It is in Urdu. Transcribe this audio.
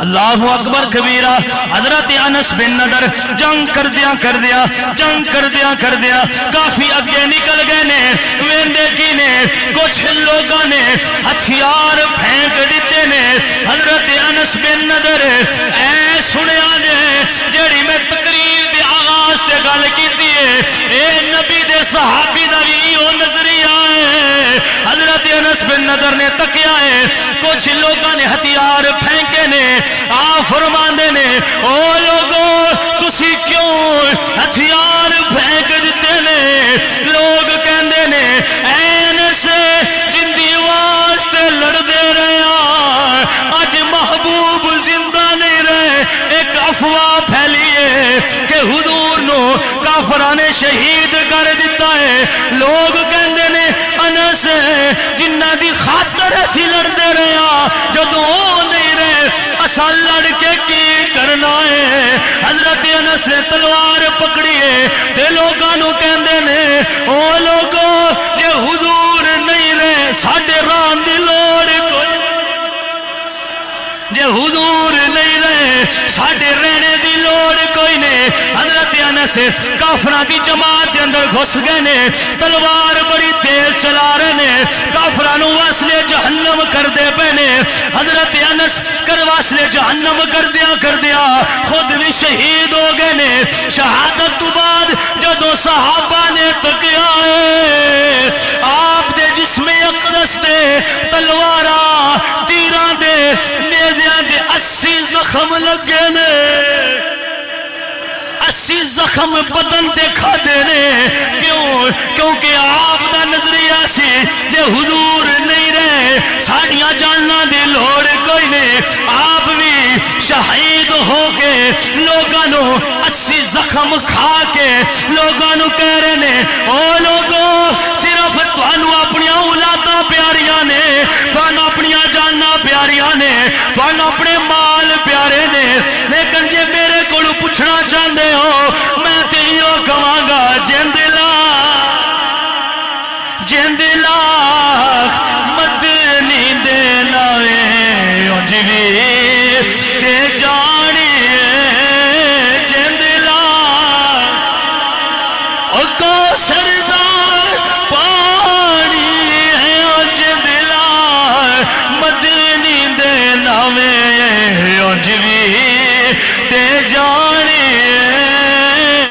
اللہ اکبر کبیرہ۔ حضرت انس بن نضر جنگ کر دیا کافی اگے نکل گئے نے، ویندے کی نے کچھ لوگاں نے ہتھیار پھینک دیتے نے۔ حضرت انس بن نضر اے سنیا جیڑی میں تقریر دے آغاز تے گل کیتی ہے، اے نبی دے صحابی دا بھی او نظریہ ہے۔ حضرت انس بن نضر نے تکیا ہے، کچھ لوگاں نے ہتھیار پھینکے نے، فرماندے نے او لوگوں تسی کیوں ہتھیار پھینک دیتے نے؟ لوگ کہندے نے انس جندی واسطے لڑدے رہے، اج محبوب زندہ نہیں رہے، ایک افواہ پھیلی ہے کہ حضور نو کافراں نے شہید کر دیتا ہے۔ لوگ کہندے نے انس جنہ دی خاطر اسی لڑدے رہے، جدوں او نہیں رہے اساں لڑ کے کی کرنا ہے؟ حضرت انس نے تلوار پکڑی ہے تے لوگاں نو کہندے نے او لوگوں جے حضور نہیں رہے ساڈے ران دی لوڑ کوئی، جے حضور نہیں رہے ساڈے رہنے دی لوڑ کوئی نہیں۔ حضرت انس کافراں دی جماعت دے اندر گھس گئے نے، تلوار بڑی تیز چلا رہے نے، کافراں نو واسلے جہنم کر دے پے نے۔ حضرت انس واسلے جہنم کر دیا خود بھی شہید ہو گئے نے۔ شہادت تو بعد جدو صحابہ نے تکیا ہے، آپ دے جسم اقدس دے تلواراں تیراں دے نیزیاں دے 80 زخم لگے نے، 80 زخم بدن دے کھا دینے۔ کیونکہ آپ دا نظریہ سی جے حضور نہیں رہے ساڑیاں جاننا دی لوڑ کوئی نہیں۔ آپ بھی شہید ہو کے لوگاں نو 80 زخم کھا کے لوگاں نو کہہ رہے نے او لوگوں صرف تانوں اپنی اولاداں پیاریاں نے، تانوں اپنی جاننا پیاریاں نے، تانوں اپنے مال پیارے نے، لیکن جے میرے کولو پوچھنا چاہندے ہو میں تے ایو کہاں گا جند لاکھ مدنی دے لاوے اونج وی تے جا